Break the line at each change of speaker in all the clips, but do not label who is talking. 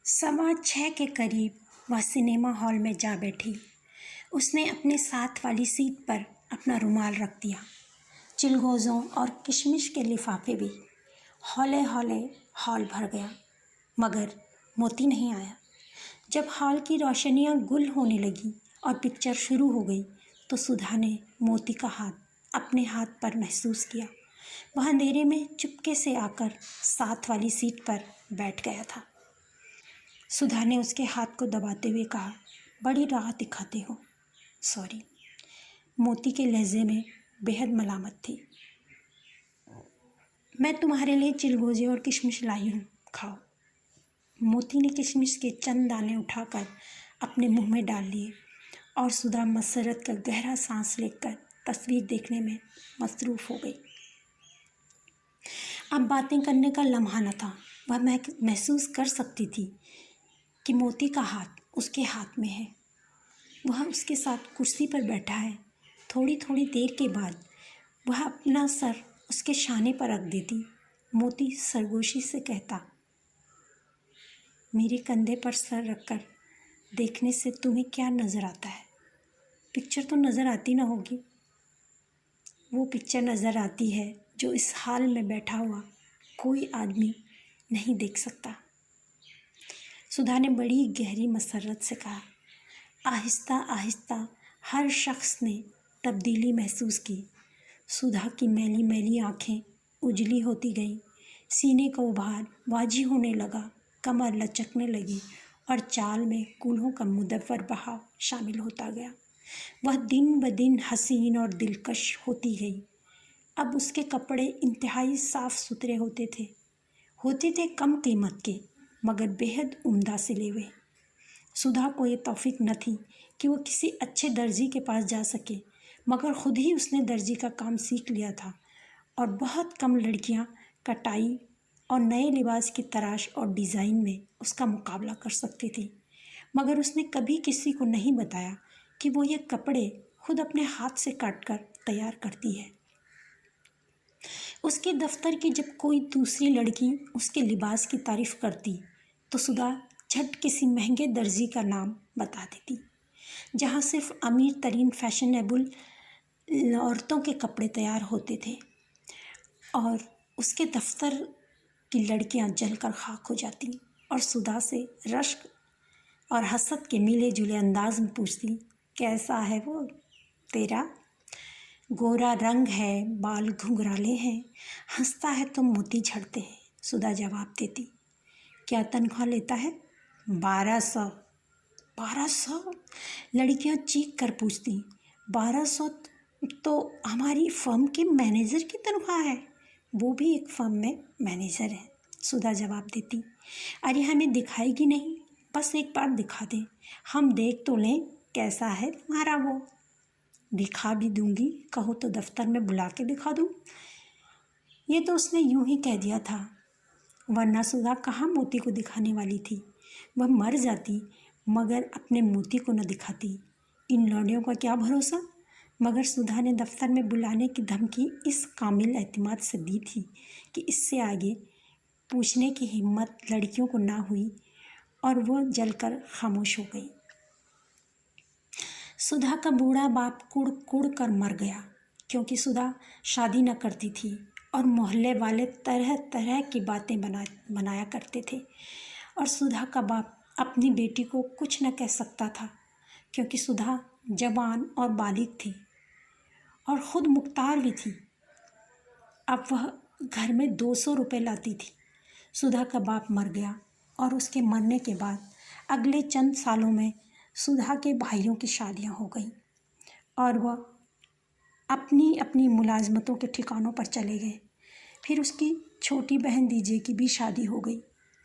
6:15 के करीब वह सिनेमा हॉल में जा बैठी। उसने अपने साथ वाली सीट पर अपना रुमाल रख दिया। चिलगोज़ों और किशमिश के लिफाफे भी। हौले हौले हॉल भर गया, मगर मोती नहीं आया। जब हॉल की रोशनियां गुल होने लगी और पिक्चर शुरू हो गई तो सुधा ने मोती का हाथ अपने हाथ पर महसूस किया। वह अंधेरे में चुपके से आकर साथ वाली सीट पर बैठ गया था। सुधा ने उसके हाथ को दबाते हुए कहा, बड़ी राहत दिखाते हो। सॉरी। मोती के लहजे में बेहद मलामत थी। मैं तुम्हारे लिए चिलगोजे और किशमिश लाई हूँ, खाओ। मोती ने किशमिश के चंद दाने उठाकर अपने मुंह में डाल लिए और सुधा मसरत का गहरा सांस लेकर तस्वीर देखने में मसरूफ़ हो गई। अब बातें करने का लम्हा न था। वह महसूस कर सकती थी कि मोती का हाथ उसके हाथ में है। वह उसके साथ कुर्सी पर बैठा है। थोड़ी थोड़ी देर के बाद वह अपना सर उसके शाने पर रख देती। मोती सरगोशी से कहता, मेरे कंधे पर सर रखकर देखने से तुम्हें क्या नज़र आता है? पिक्चर तो नज़र आती ना होगी। वो पिक्चर नज़र आती है जो इस हाल में बैठा हुआ कोई आदमी नहीं देख सकता। सुधा ने बड़ी गहरी मसरत से कहा। आहिस्ता आहिस्ता हर शख्स ने तब्दीली महसूस की। सुधा की मैली मैली आँखें उजली होती गईं, सीने का उभार वाजी होने लगा, कमर लचकने लगी और चाल में कूल्हों का मुदव्वर बहाव शामिल होता गया। वह दिन ब दिन हसीन और दिलकश होती गई। अब उसके कपड़े इंतहाई साफ सुथरे होते थे कम कीमत के, मगर बेहद उम्दा सिले हुए। सुधा को ये तौफीक न थी कि वो किसी अच्छे दर्जी के पास जा सके, मगर खुद ही उसने दर्जी का काम सीख लिया था और बहुत कम लड़कियां कटाई और नए लिबास की तराश और डिज़ाइन में उसका मुकाबला कर सकती थी। मगर उसने कभी किसी को नहीं बताया कि वो ये कपड़े खुद अपने हाथ से काटकर तैयार करती है। उसके दफ्तर की जब कोई दूसरी लड़की उसके लिबास की तारीफ़ करती तो सुधा झट किसी महंगे दर्जी का नाम बता देती, जहाँ सिर्फ अमीर तरीन फैशनेबल औरतों के कपड़े तैयार होते थे। और उसके दफ्तर की लड़कियां जलकर खाक हो जाती और सुधा से रश्क और हसद के मिले जुले अंदाज में पूछती, कैसा है वो तेरा? गोरा रंग है, बाल घुंघराले हैं, हंसता है तो मोती झड़ते हैं। सुधा जवाब देती, क्या तनख्वाह लेता है? 1200। 1200? लड़कियां चीख कर पूछती, 1200 तो हमारी फर्म के मैनेजर की तनख्वाह है। वो भी एक फर्म में मैनेजर है। सुधा जवाब देती, अरे हमें दिखाएगी नहीं, बस एक बार दिखा दे, हम देख तो लें कैसा है तुम्हारा वो। दिखा भी दूंगी, कहो तो दफ्तर में बुला के दिखा दूं। ये तो उसने यूं ही कह दिया था, वरना सुधा कहाँ मोती को दिखाने वाली थी। वह मर जाती मगर अपने मोती को न दिखाती। इन लौंडियों का क्या भरोसा। मगर सुधा ने दफ्तर में बुलाने की धमकी इस कामिल एतमाद से दी थी कि इससे आगे पूछने की हिम्मत लड़कियों को ना हुई और वो जलकर खामोश हो गई। सुधा का बूढ़ा बाप कुड़ कुड़ कर मर गया, क्योंकि सुधा शादी न करती थी और मोहल्ले वाले तरह तरह की बातें बनाया करते थे। और सुधा का बाप अपनी बेटी को कुछ न कह सकता था, क्योंकि सुधा जवान और बालिग थी और ख़ुद मुख्तार भी थी। अब वह घर में 200 रुपये लाती थी। सुधा का बाप मर गया और उसके मरने के बाद अगले चंद सालों में सुधा के भाइयों की शादियां हो गईं और वह अपनी अपनी मुलाजमतों के ठिकानों पर चले गए। फिर उसकी छोटी बहन दीजे की भी शादी हो गई।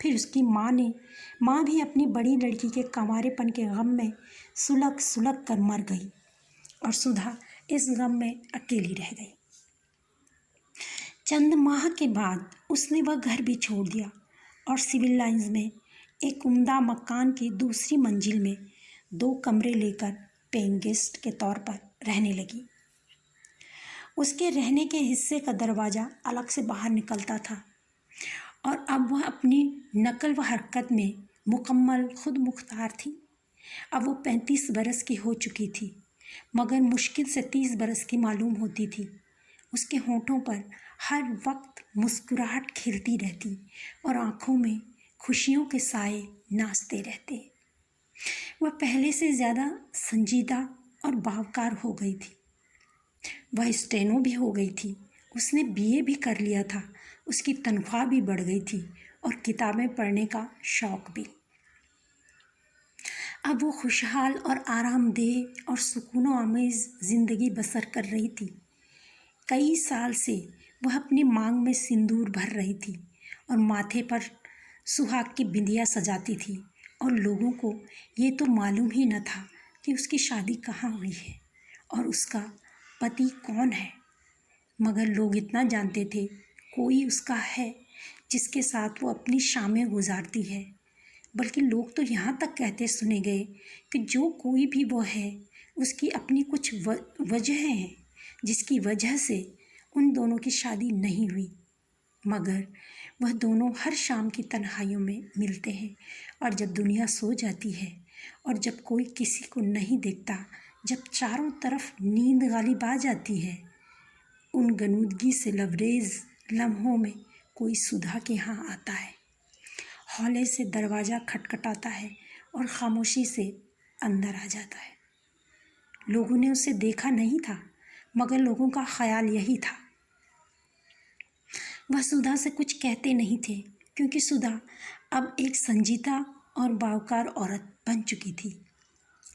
फिर उसकी माँ भी अपनी बड़ी लड़की के कंवारेपन के गम में सुलग सुलग कर मर गई और सुधा इस गम में अकेली रह गई। चंद माह के बाद उसने वह घर भी छोड़ दिया और सिविल लाइंस में एक उम्दा मकान की दूसरी मंजिल में 2 कमरे लेकर पेइंग गेस्ट के तौर पर रहने लगी। उसके रहने के हिस्से का दरवाज़ा अलग से बाहर निकलता था और अब वह अपनी नकल व हरकत में मुकम्मल खुद मुख्तार थी। अब वो 35 बरस की हो चुकी थी, मगर मुश्किल से 30 बरस की मालूम होती थी। उसके होठों पर हर वक्त मुस्कुराहट खिलती रहती और आँखों में खुशियों के साए नाचते रहते। वह पहले से ज़्यादा संजीदा और बावकार हो गई थी। वह स्टेनो भी हो गई थी। उसने बीए भी कर लिया था। उसकी तनख्वाह भी बढ़ गई थी और किताबें पढ़ने का शौक़ भी। अब वो खुशहाल और आरामदेह और सुकून आमेज़ ज़िंदगी बसर कर रही थी। कई साल से वह अपनी मांग में सिंदूर भर रही थी और माथे पर सुहाग की बिंदिया सजाती थी, और लोगों को ये तो मालूम ही न था कि उसकी शादी कहाँ हुई है और उसका पति कौन है। मगर लोग इतना जानते थे, कोई उसका है जिसके साथ वो अपनी शामें गुजारती है। बल्कि लोग तो यहाँ तक कहते सुने गए कि जो कोई भी वो है, उसकी अपनी कुछ वजह हैं जिसकी वजह से उन दोनों की शादी नहीं हुई। मगर वह दोनों हर शाम की तन्हाइयों में मिलते हैं, और जब दुनिया सो जाती है और जब कोई किसी को नहीं देखता, जब चारों तरफ नींद गालिब आ जाती है, उन गनूदगी से लबरेज लम्हों में कोई सुधा के यहाँ आता है, हौले से दरवाज़ा खटखटाता है और खामोशी से अंदर आ जाता है। लोगों ने उसे देखा नहीं था, मगर लोगों का ख्याल यही था। वह सुधा से कुछ कहते नहीं थे, क्योंकि सुधा अब एक संजीदा और बावकार औरत बन चुकी थी,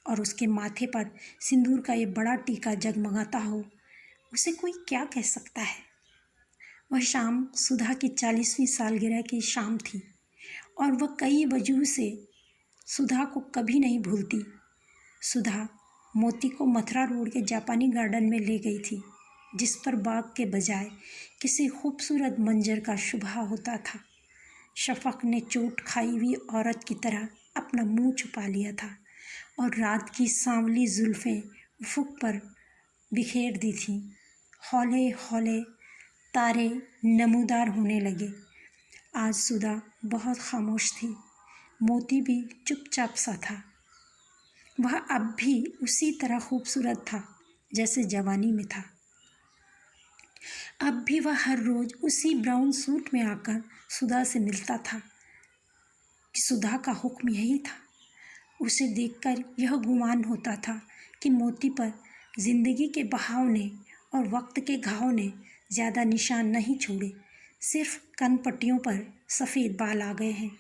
और उसके माथे पर सिंदूर का ये बड़ा टीका जगमगाता हो, उसे कोई क्या कह सकता है। वह शाम सुधा की 40वीं सालगिरह की शाम थी, और वह कई वजह से सुधा को कभी नहीं भूलती। सुधा मोती को मथुरा रोड के जापानी गार्डन में ले गई थी, जिस पर बाग के बजाय किसी खूबसूरत मंजर का शुभा होता था। शफक ने चोट खाई हुई औरत की तरह अपना मुंह छुपा लिया था, और रात की सांवली जुल्फ़ें उफ़ुक पर बिखेर दी थीं। हौले हौले तारे नमूदार होने लगे। आज सुधा बहुत खामोश थी। मोती भी चुपचाप सा था। वह अब भी उसी तरह खूबसूरत था जैसे जवानी में था। अब भी वह हर रोज़ उसी ब्राउन सूट में आकर सुधा से मिलता था कि सुधा का हुक्म यही था। उसे देखकर यह गुमान होता था कि मोती पर ज़िंदगी के बहाव ने और वक्त के घाव ने ज़्यादा निशान नहीं छोड़े। सिर्फ कनपट्टियों पर सफ़ेद बाल आ गए हैं,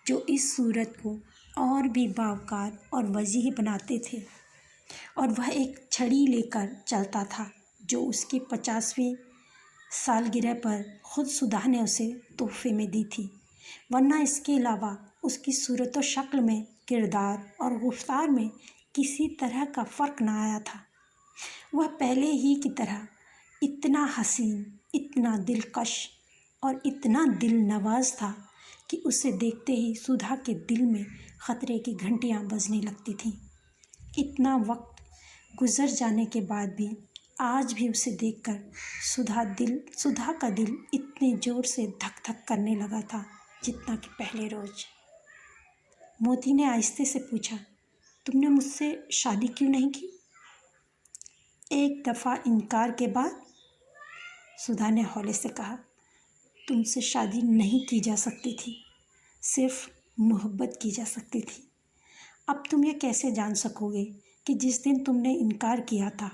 जो इस सूरत को और भी बावकार और वजीह बनाते थे। और वह एक छड़ी लेकर चलता था, जो उसकी 50वीं सालगिरह पर खुद सुधा ने उसे तोहफे में दी थी। वरना इसके अलावा उसकी सूरत व शक्ल में, किरदार और गुफ्तार में किसी तरह का फ़र्क ना आया था। वह पहले ही की तरह इतना हसीन, इतना दिलकश और इतना दिल नवाज था कि उसे देखते ही सुधा के दिल में ख़तरे की घंटियां बजने लगती थीं। इतना वक्त गुजर जाने के बाद भी आज भी उसे देखकर सुधा का दिल इतने ज़ोर से धक धक करने लगा था जितना कि पहले रोज़। मोती ने आहिस्ते से पूछा, तुमने मुझसे शादी क्यों नहीं की? एक दफ़ा इनकार के बाद सुधा ने हौले से कहा, तुमसे शादी नहीं की जा सकती थी, सिर्फ मोहब्बत की जा सकती थी। अब तुम ये कैसे जान सकोगे कि जिस दिन तुमने इनकार किया था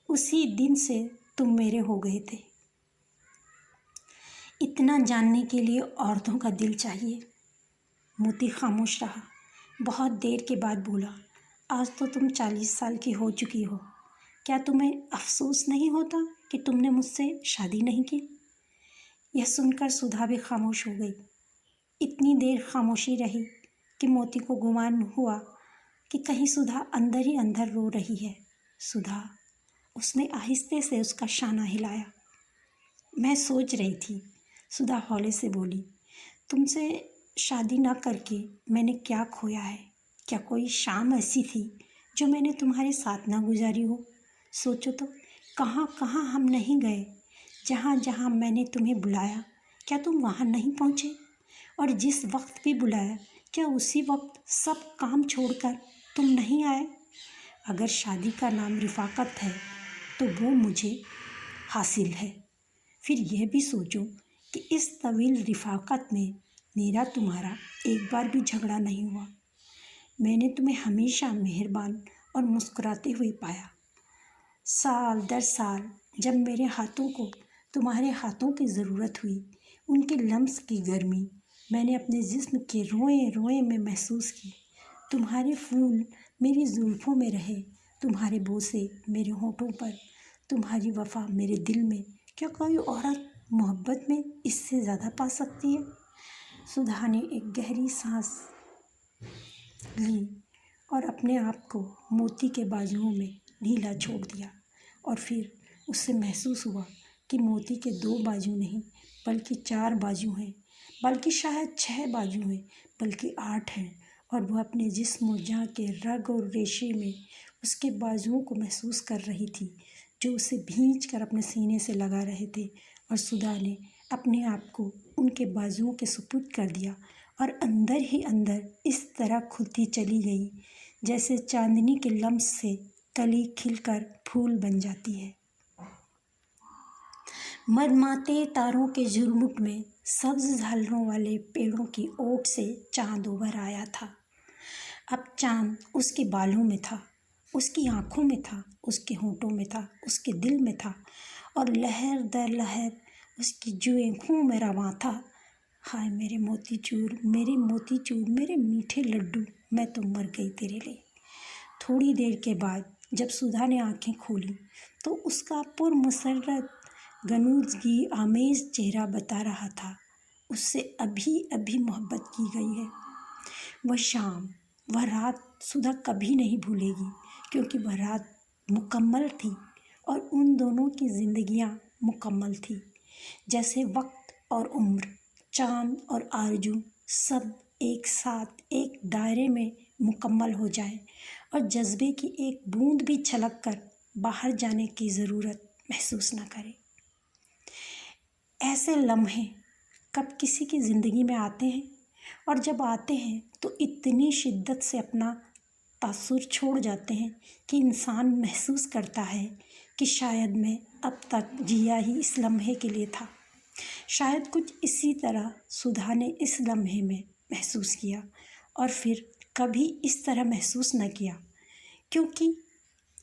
उसी दिन से तुम मेरे हो गए थे। इतना जानने के लिए औरतों का दिल चाहिए। मोती खामोश रहा। बहुत देर के बाद बोला, आज तो तुम 40 साल की हो चुकी हो। क्या तुम्हें अफसोस नहीं होता कि तुमने मुझसे शादी नहीं की? यह सुनकर सुधा भी खामोश हो गई। इतनी देर खामोशी रही कि मोती को गुमान हुआ कि कहीं सुधा अंदर ही अंदर रो रही है। सुधा, उसने आहिस्ते से उसका शाना हिलाया। मैं सोच रही थी, सुधा हौले से बोली, तुमसे शादी ना करके मैंने क्या खोया है? क्या कोई शाम ऐसी थी जो मैंने तुम्हारे साथ ना गुजारी हो? सोचो तो, कहाँ कहाँ हम नहीं गए। जहाँ जहाँ मैंने तुम्हें बुलाया, क्या तुम वहाँ नहीं पहुँचे? और जिस वक्त भी बुलाया, क्या उसी वक्त सब काम छोड़कर तुम नहीं आए? अगर शादी का नाम रिफ़ाक़त है तो वो मुझे हासिल है। फिर यह भी सोचो कि इस तवील रिफ़ाक़त में मेरा तुम्हारा एक बार भी झगड़ा नहीं हुआ। मैंने तुम्हें हमेशा मेहरबान और मुस्कुराते हुए पाया। साल दर साल जब मेरे हाथों को तुम्हारे हाथों की ज़रूरत हुई, उनके लम्स की गर्मी मैंने अपने जिस्म के रोए रोए में महसूस की। तुम्हारे फूल मेरी जुल्फ़ों में रहे, तुम्हारे बोसे मेरे होठों पर, तुम्हारी वफ़ा मेरे दिल में। क्या कोई औरत मोहब्बत में इससे ज़्यादा पा सकती है? सुधा ने एक गहरी सांस ली और अपने आप को मोती के बाजुओं में ढीला छोड़ दिया। और फिर उससे महसूस हुआ कि मोती के 2 बाजू नहीं बल्कि 4 बाजू हैं, बल्कि शायद 6 बाजू हैं, बल्कि 8 हैं। और वह अपने जिस्म और जान के रग और रेशे में उसके बाजुओं को महसूस कर रही थी, जो उसे भींच कर अपने सीने से लगा रहे थे। और सुधा ने अपने आप को उनके बाजुओं के सुपुर्द कर दिया और अंदर ही अंदर इस तरह खुलती चली गई जैसे चांदनी के लम्स से कली खिलकर फूल बन जाती है। मरमाते तारों के झुरमुट में सब्ज झालरों वाले पेड़ों की ओट से चांद उभर आया था। अब चांद उसके बालों में था, उसकी आँखों में था, उसके होठों में था, उसके दिल में था और लहर दर लहर उसकी जुएं खून में रवां था। हाय मेरे मोतीचूर, मेरे मोतीचूर, मेरे मीठे लड्डू, मैं तो मर गई तेरे लिए। थोड़ी देर के बाद जब सुधा ने आंखें खोली तो उसका पुरमसर्रत गनूज़गी आमेज़ चेहरा बता रहा था उससे अभी अभी मोहब्बत की गई है। वह शाम, वह रात सुधा कभी नहीं भूलेगी, क्योंकि वह रात मुकम्मल थी और उन दोनों की ज़िंदगियाँ मुकम्मल थी। जैसे वक्त और उम्र, चाँद और आरज़ू सब एक साथ एक दायरे में मुकम्मल हो जाए और जज्बे की एक बूंद भी छलक कर बाहर जाने की ज़रूरत महसूस न करे। ऐसे लम्हे कब किसी की ज़िंदगी में आते हैं और जब आते हैं तो इतनी शिद्दत से अपना तासुर छोड़ जाते हैं कि इंसान महसूस करता है कि शायद मैं अब तक जिया ही इस लम्हे के लिए था। शायद कुछ इसी तरह सुधा ने इस लम्हे में महसूस किया और फिर कभी इस तरह महसूस न किया, क्योंकि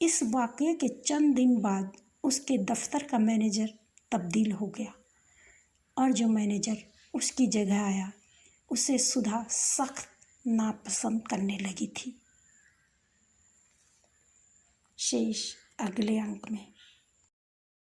इस वाक़ये के चंद दिन बाद उसके दफ्तर का मैनेजर तब्दील हो गया और जो मैनेजर उसकी जगह आया उसे सुधा सख्त नापसंद करने लगी थी। शेष अगले अंक में।